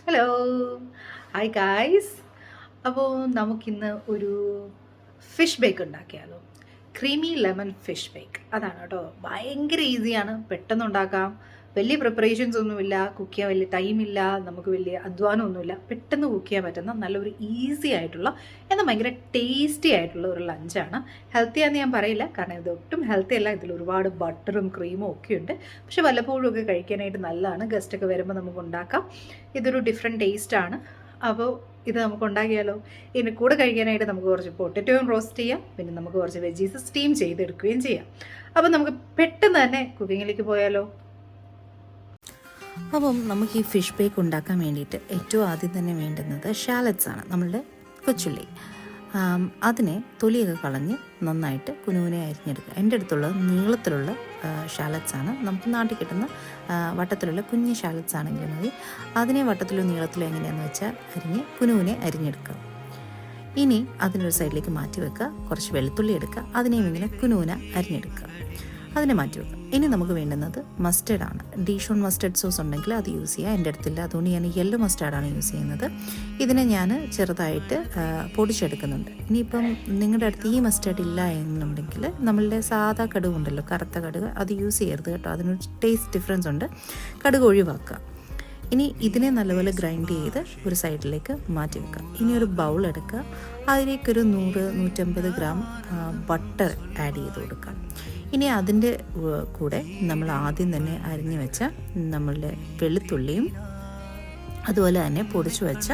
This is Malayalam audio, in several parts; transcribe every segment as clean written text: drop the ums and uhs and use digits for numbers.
Hello hi guys. അപ്പോൾ നമുക്കിന്ന് ഒരു ഫിഷ് ബേക്ക് ഉണ്ടാക്കിയാലോ. ക്രീമി ലെമൺ ഫിഷ് ബേക്ക് അതാണ് കേട്ടോ. ഭയങ്കര ഈസിയാണ്, പെട്ടെന്ന് ഉണ്ടാക്കാം. വലിയ പ്രിപ്പറേഷൻസ് ഒന്നുമില്ല, കുക്ക് ചെയ്യാൻ വലിയ ടൈമില്ല, നമുക്ക് വലിയ അധ്വാനമൊന്നുമില്ല. പെട്ടെന്ന് കുക്ക് ചെയ്യാൻ പറ്റുന്ന നല്ലൊരു ഈസി ആയിട്ടുള്ള എന്നാൽ ഭയങ്കര ടേസ്റ്റി ആയിട്ടുള്ള ഒരു ലഞ്ചാണ്. ഹെൽത്തി ആണെന്ന് ഞാൻ പറയില്ല, കാരണം ഇത് ഒട്ടും ഹെൽത്തി അല്ല. ഇതിൽ ഒരുപാട് ബട്ടറും ക്രീമും ഒക്കെ ഉണ്ട്. പക്ഷെ വല്ലപ്പോഴും ഒക്കെ കഴിക്കാനായിട്ട് നല്ലതാണ്. ഗസ്റ്റൊക്കെ വരുമ്പോൾ നമുക്ക് ഉണ്ടാക്കാം. ഇതൊരു ഡിഫറെൻറ്റ് ടേസ്റ്റാണ്. അപ്പോൾ ഇത് നമുക്ക് ഉണ്ടാക്കിയാലോ. ഇതിന് കൂടെ കഴിക്കാനായിട്ട് നമുക്ക് കുറച്ച് പൊട്ടറ്റോയും റോസ്റ്റ് ചെയ്യാം, പിന്നെ നമുക്ക് കുറച്ച് വെജീസ് സ്റ്റീം ചെയ്തെടുക്കുകയും ചെയ്യാം. അപ്പോൾ നമുക്ക് പെട്ടെന്ന് തന്നെ കുക്കിങ്ങിലേക്ക് പോയാലോ. അപ്പം നമുക്ക് ഈ ഫിഷ് ബേക്ക് ഉണ്ടാക്കാൻ വേണ്ടിയിട്ട് ഏറ്റവും ആദ്യം തന്നെ വേണ്ടുന്നത് ഷാലറ്റ്സ് ആണ്. നമ്മളുടെ കൊച്ചുള്ളി, അതിനെ തൊലിയൊക്കെ കളഞ്ഞ് നന്നായിട്ട് കുനുകുനെ അരിഞ്ഞെടുക്കുക. എൻ്റെ അടുത്തുള്ള നീളത്തിലുള്ള ഷാലറ്റ്സ് ആണ്. നമുക്ക് നാട്ടിൽ കിട്ടുന്ന വട്ടത്തിലുള്ള കുഞ്ഞ് ഷാലറ്റ്സ് ആണെങ്കിലും മതി. അതിനെ വട്ടത്തിലോ നീളത്തിലോ എങ്ങനെയാണെന്ന് വെച്ചാൽ അരിഞ്ഞ് കുനുകുനെ അരിഞ്ഞെടുക്കുക. ഇനി അതിനൊരു സൈഡിലേക്ക് മാറ്റി വെക്കുക. കുറച്ച് വെളുത്തുള്ളി എടുക്കുക, അതിനെയും ഇങ്ങനെ കുനുകുന അരിഞ്ഞെടുക്കുക. അതിനെ മാറ്റി വെക്കുക. ഇനി നമുക്ക് വേണ്ടുന്നത് മസ്റ്റേർഡാണ്. ഡീഷോൺ മസ്റ്റേർഡ് സോസ് ഉണ്ടെങ്കിൽ അത് യൂസ് ചെയ്യുക. എൻ്റെ അടുത്തില്ല, അതുകൊണ്ട് ഞാൻ യെല്ലോ മസ്റ്റേർഡാണ് യൂസ് ചെയ്യുന്നത്. ഇതിനെ ഞാൻ ചെറുതായിട്ട് പൊടിച്ചെടുക്കുന്നുണ്ട്. ഇനിയിപ്പം നിങ്ങളുടെ അടുത്ത് ഈ മസ്റ്റേർഡ് ഇല്ല എന്നുണ്ടെങ്കിൽ നമ്മളുടെ സാധാ കടുക് ഉണ്ടല്ലോ, കറുത്ത കടുക്, അത് യൂസ് ചെയ്യരുത് കേട്ടോ. അതിനൊരു ടേസ്റ്റ് ഡിഫറൻസ് ഉണ്ട്. കടുക് ഒഴിവാക്കുക. ഇനി ഇതിനെ നല്ലപോലെ ഗ്രൈൻഡ് ചെയ്ത് ഒരു സൈഡിലേക്ക് മാറ്റി വെക്കുക. ഇനി ഒരു ബൗൾ എടുക്കുക. അതിലേക്കൊരു 100-150 ഗ്രാം ബട്ടർ ആഡ് ചെയ്ത് കൊടുക്കുക. ഇനി അതിൻ്റെ കൂടെ നമ്മൾ ആദ്യം തന്നെ അരിഞ്ഞു വെച്ച നമ്മളുടെ വെളുത്തുള്ളിയും അതുപോലെ തന്നെ പൊടിച്ചു വെച്ച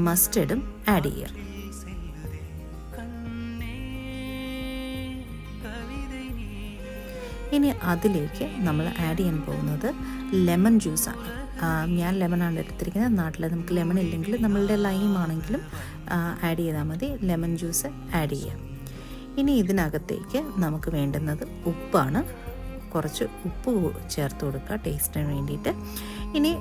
മസ്റ്റർഡും ആഡ് ചെയ്യുക. ഇനി അതിലേക്ക് നമ്മൾ ആഡ് ചെയ്യാൻ പോകുന്നത് ലെമൺ ജ്യൂസാണ്. ഞാൻ ലെമണാണ് എടുത്തിരിക്കുന്നത്. നാട്ടിൽ നമുക്ക് ലെമൺ ഇല്ലെങ്കിൽ നമ്മളുടെ ലൈം ആണെങ്കിലും ആഡ് ചെയ്താൽ മതി. ലെമൺ ജ്യൂസ് ആഡ് ചെയ്യാം. ഇനി ഇതിനകത്തേക്ക് നമുക്ക് വേണ്ടുന്നത് ഉപ്പാണ്. കുറച്ച് ഉപ്പ് ചേർത്ത് കൊടുക്കുക ടേസ്റ്റിന് വേണ്ടിയിട്ട്. ഇനി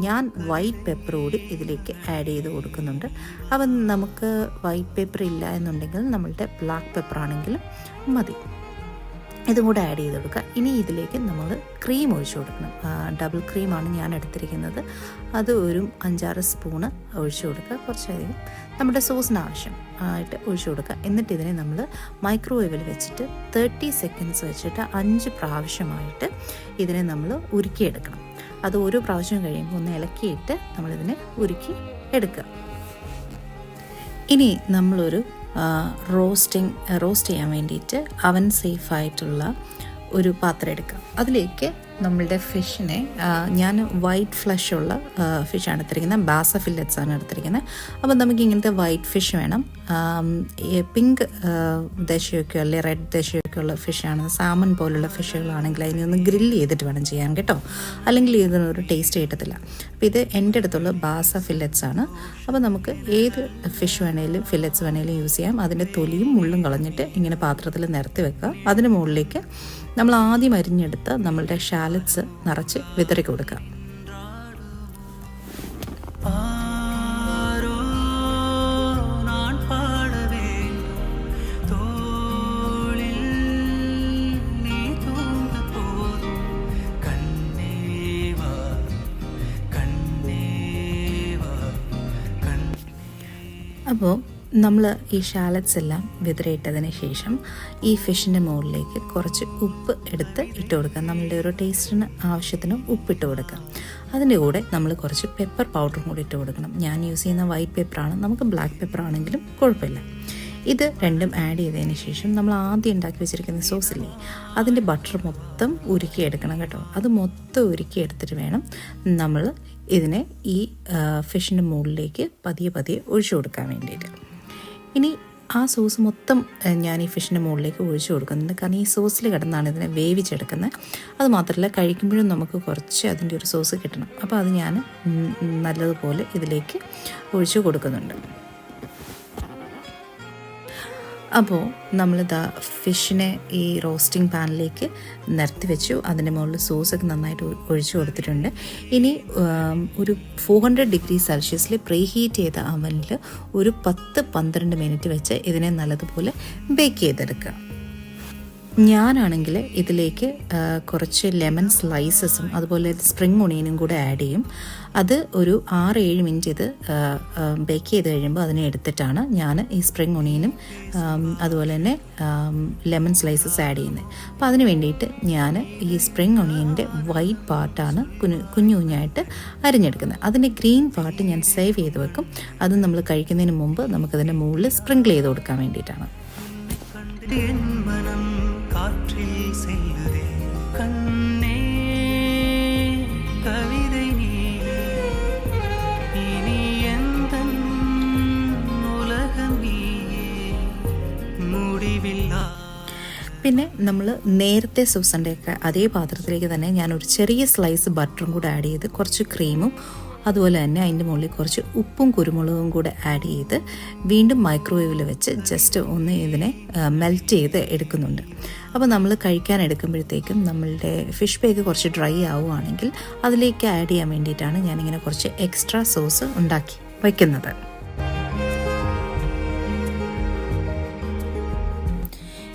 ഞാൻ വൈറ്റ് പെപ്പർ കൂടി ഇതിലേക്ക് ആഡ് ചെയ്ത് കൊടുക്കുന്നുണ്ട്. അപ്പം നമുക്ക് വൈറ്റ് പെപ്പർ ഇല്ല എന്നുണ്ടെങ്കിൽ നമ്മളുടെ ബ്ലാക്ക് പെപ്പർ ആണെങ്കിലും മതി. ഇതും കൂടെ ആഡ് ചെയ്ത് കൊടുക്കുക. ഇനി ഇതിലേക്ക് നമ്മൾ ക്രീം ഒഴിച്ചു കൊടുക്കണം. ഡബിൾ ക്രീമാണ് ഞാൻ എടുത്തിരിക്കുന്നത്. അത് ഒരു 5-6 സ്പൂണ് ഒഴിച്ചു കൊടുക്കുക. കുറച്ചധികം നമ്മുടെ സോസിന് ആവശ്യം ആയിട്ട് ഒഴിച്ചു കൊടുക്കുക. എന്നിട്ട് ഇതിനെ നമ്മൾ മൈക്രോവേവിൽ വെച്ചിട്ട് 30 സെക്കൻഡ്സ് വെച്ചിട്ട് 5 പ്രാവശ്യമായിട്ട് ഇതിനെ നമ്മൾ ഉരുക്കിയെടുക്കണം. അത് ഓരോ പ്രാവശ്യം കഴിയുമ്പോൾ ഒന്ന് ഇളക്കിയിട്ട് നമ്മളിതിനെ ഉരുക്കി എടുക്കുക. ഇനി നമ്മളൊരു റോസ്റ്റ് ചെയ്യാൻ വേണ്ടിയിട്ട് അവൻ സേഫായിട്ടുള്ള ഒരു പാത്രം എടുക്കുക. അതിലേക്ക് നമ്മളുടെ ഫിഷിനെ, ഞാൻ വൈറ്റ് ഫ്ലഷ് ഉള്ള ഫിഷാണ് എടുത്തിരിക്കുന്നത്, ബാസ ഫില്ലറ്റ്സ് ആണ് എടുത്തിരിക്കുന്നത്. അപ്പോൾ നമുക്ക് ഇങ്ങനത്തെ വൈറ്റ് ഫിഷ് വേണം. പിങ്ക് ദശയൊക്കെ അല്ലെ റെഡ് ദശയൊക്കെ ഉള്ള ഫിഷാണ്. സാമൺ പോലുള്ള ഫിഷുകളാണെങ്കിൽ അതിനെ ഒന്ന് ഗ്രില്ല് ചെയ്തിട്ട് വേണം ചെയ്യാൻ കേട്ടോ, അല്ലെങ്കിൽ ഇതിനൊരു ടേസ്റ്റ് കിട്ടത്തില്ല. അപ്പോൾ ഇത് എൻ്റെ അടുത്തുള്ള ബാസ ഫില്ലറ്റ്സ് ആണ്. അപ്പോൾ നമുക്ക് ഏത് ഫിഷ് വേണേലും ഫില്ലറ്റ്സ് വേണേലും യൂസ് ചെയ്യാം. അതിൻ്റെ തൊലിയും മുള്ളും കളഞ്ഞിട്ട് ഇങ്ങനെ പാത്രത്തിൽ നിരത്തി വെക്കുക. അതിന് മുകളിലേക്ക് നമ്മൾ ആദ്യം അരിഞ്ഞെടുത്ത് നമ്മളുടെ ഷാലറ്റ്സ് നിറച്ച് വിതറി കൊടുക്കുക. അപ്പോൾ നമ്മൾ ഈ ഷാലറ്റ്സ് എല്ലാം വിതറിയിട്ടതിന് ശേഷം ഈ ഫിഷിൻ്റെ മുകളിലേക്ക് കുറച്ച് ഉപ്പ് എടുത്ത് ഇട്ട് കൊടുക്കുക. നമ്മളുടെ ഒരു ടേസ്റ്റിന് ആവശ്യത്തിന് ഉപ്പിട്ട് കൊടുക്കുക. അതിൻ്റെ കൂടെ നമ്മൾ കുറച്ച് പെപ്പർ പൗഡറും കൂടി ഇട്ട് കൊടുക്കണം. ഞാൻ യൂസ് ചെയ്യുന്ന വൈറ്റ് പെപ്പറാണ്. നമുക്ക് ബ്ലാക്ക് പെപ്പർ ആണെങ്കിലും കുഴപ്പമില്ല. ഇത് രണ്ടും ആഡ് ചെയ്തതിന് ശേഷം നമ്മൾ ആദ്യം ഉണ്ടാക്കി വെച്ചിരിക്കുന്ന സോസില്ലേ, അതിൻ്റെ ബട്ടർ മൊത്തം ഉരുക്കിയെടുക്കണം കേട്ടോ. അത് മൊത്തം ഉരുക്കിയെടുത്തിട്ട് വേണം നമ്മൾ ഇതിനെ ഈ ഫിഷിൻ്റെ മുകളിലേക്ക് പതിയെ ഒഴിച്ചു കൊടുക്കാൻ വേണ്ടിയിട്ട്. ഇനി ആ സോസ് മൊത്തം ഞാൻ ഈ ഫിഷിൻ്റെ മുകളിലേക്ക് ഒഴിച്ചു കൊടുക്കുന്നുണ്ട്. കാരണം ഈ സോസിൽ കിടന്നാണ് ഇതിനെ വേവിച്ചെടുക്കുന്നത്. അതുമാത്രമല്ല കഴിക്കുമ്പോഴും നമുക്ക് കുറച്ച് അതിൻ്റെ ഒരു സോസ് കിട്ടണം. അപ്പോൾ അത് ഞാൻ നല്ലതുപോലെ ഇതിലേക്ക് ഒഴിച്ചു കൊടുക്കുന്നുണ്ട്. അപ്പോൾ നമ്മളിതാ ഫിഷിനെ ഈ റോസ്റ്റിംഗ് പാനിലേക്ക് നിരത്തി വെച്ചു. അതിൻ്റെ മുകളിൽ സോസൊക്കെ നന്നായിട്ട് ഒഴിച്ചു കൊടുത്തിട്ടുണ്ട്. ഇനി ഒരു 400 ഡിഗ്രി സെൽഷ്യസിൽ പ്രീ ഹീറ്റ് ചെയ്ത അവനിൽ ഒരു 10-12 മിനിറ്റ് വെച്ച് ഇതിനെ നല്ലതുപോലെ ബേക്ക് ചെയ്തെടുക്കുക. ഞാനാണെങ്കിൽ ഇതിലേക്ക് കുറച്ച് ലെമൺ സ്ലൈസസും അതുപോലെ സ്പ്രിംഗ് ഒണിയനും കൂടെ ആഡ് ചെയ്യും. അത് ഒരു 6-7 മിനിറ്റ് ഇത് ബേക്ക് ചെയ്ത് കഴിയുമ്പോൾ അതിനെ എടുത്തിട്ടാണ് ഞാൻ ഈ സ്പ്രിംഗ് ഒണിയനും അതുപോലെ തന്നെ ലെമൺ സ്ലൈസസ് ആഡ് ചെയ്യുന്നത്. അപ്പോൾ അതിന് വേണ്ടിയിട്ട് ഞാൻ ഈ സ്പ്രിംഗ് ഒണിയൻ്റെ വൈറ്റ് പാർട്ടാണ് കുഞ്ഞു കുഞ്ഞായിട്ട് അരിഞ്ഞെടുക്കുന്നത്. അതിൻ്റെ ഗ്രീൻ പാർട്ട് ഞാൻ സേവ് ചെയ്ത് വെക്കും. അത് നമ്മൾ കഴിക്കുന്നതിന് മുമ്പ് നമുക്കതിൻ്റെ മുകളിൽ സ്പ്രിങ്കിൾ ചെയ്ത് കൊടുക്കാൻ വേണ്ടിയിട്ടാണ്. പിന്നെ നമ്മൾ നേരത്തെ സൂസൻ്റെയൊക്കെ അതേ പാത്രത്തിലേക്ക് തന്നെ ഞാനൊരു ചെറിയ സ്ലൈസ് ബട്ടറും കൂടെ ആഡ് ചെയ്ത് കുറച്ച് ക്രീമും അതുപോലെ തന്നെ അതിൻ്റെ മുകളിൽ കുറച്ച് ഉപ്പും കുരുമുളകും കൂടെ ആഡ് ചെയ്ത് വീണ്ടും മൈക്രോവേവിൽ വെച്ച് ജസ്റ്റ് ഒന്ന് ഇതിനെ മെൽറ്റ് ചെയ്ത് എടുക്കുന്നുണ്ട്. അപ്പോൾ നമ്മൾ കഴിക്കാൻ എടുക്കുമ്പോഴത്തേക്കും നമ്മളുടെ ഫിഷ് ബേക്ക് കുറച്ച് ഡ്രൈ ആവുകയാണെങ്കിൽ അതിലേക്ക് ആഡ് ചെയ്യാൻ വേണ്ടിയിട്ടാണ് ഞാനിങ്ങനെ കുറച്ച് എക്സ്ട്രാ സോസ് ഉണ്ടാക്കി വയ്ക്കുന്നത്.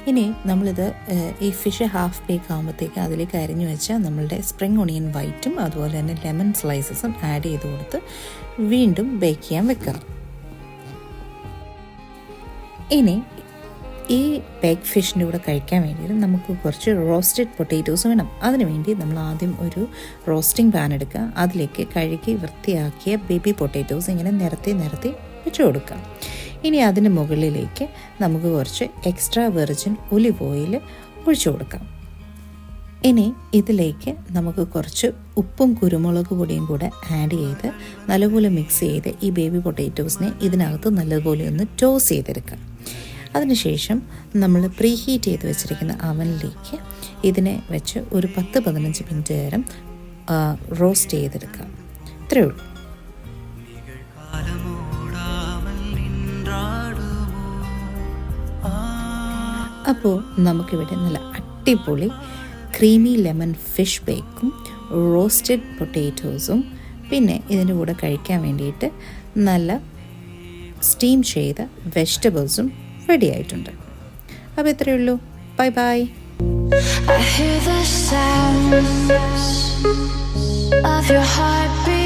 ഇനി നമ്മളിത് ഈ ഫിഷ് ഹാഫ് ബേക്ക് ആകുമ്പോഴത്തേക്ക് അതിലേക്ക് അരിഞ്ഞു വെച്ചാൽ നമ്മളുടെ സ്പ്രിംഗ് ഒണിയൻ വൈറ്റും അതുപോലെ തന്നെ ലെമൺ സ്ലൈസസും ആഡ് ചെയ്ത് കൊടുത്ത് വീണ്ടും ബേക്ക് ചെയ്യാൻ വെക്കാം. ഇനി ഈ ബേക്ക് ഫിഷിൻ്റെ കൂടെ കഴിക്കാൻ വേണ്ടിയിട്ട് നമുക്ക് കുറച്ച് റോസ്റ്റഡ് പൊട്ടാറ്റോസ് വേണം. അതിന് വേണ്ടി നമ്മൾ ആദ്യം ഒരു റോസ്റ്റിംഗ് പാൻ എടുക്കുക. അതിലേക്ക് കഴുകി വൃത്തിയാക്കിയ ബേബി പൊട്ടാറ്റോസ് ഇങ്ങനെ നിരത്തി വെച്ച് കൊടുക്കാം. ഇനി അതിന് മുകളിലേക്ക് നമുക്ക് കുറച്ച് എക്സ്ട്രാ വെർജിൻ ഒലിവ് ഓയിൽ ഒഴിച്ചു കൊടുക്കാം. ഇനി ഇതിലേക്ക് നമുക്ക് കുറച്ച് ഉപ്പും കുരുമുളക് പൊടിയും കൂടെ ആഡ് ചെയ്ത് നല്ലപോലെ മിക്സ് ചെയ്ത് ഈ ബേബി പൊട്ടാറ്റോസിനെ ഇതിനകത്ത് നല്ലപോലെ ഒന്ന് ടോസ് ചെയ്തെടുക്കാം. അതിനുശേഷം നമ്മൾ പ്രീ ഹീറ്റ് ചെയ്ത് വെച്ചിരിക്കുന്ന അവനിലേക്ക് ഇതിനെ വെച്ച് ഒരു 10-15 മിനിറ്റ് നേരം റോസ്റ്റ് ചെയ്തെടുക്കാം. ഇത്രയേ ഉള്ളൂ. അപ്പോൾ നമുക്കിവിടെ നല്ല അടിപൊളി ക്രീമി ലെമൺ ഫിഷ് ബേക്കും റോസ്റ്റഡ് പൊട്ടാറ്റോസും പിന്നെ ഇതിൻ്റെ കൂടെ കഴിക്കാൻ വേണ്ടിയിട്ട് നല്ല സ്റ്റീം ചെയ്ത വെജിറ്റബിൾസും റെഡി ആയിട്ടുണ്ട്. അപ്പോൾ ഇത്രയേ ഉള്ളൂ. Bye bye. I hear the sounds of your heartbeat.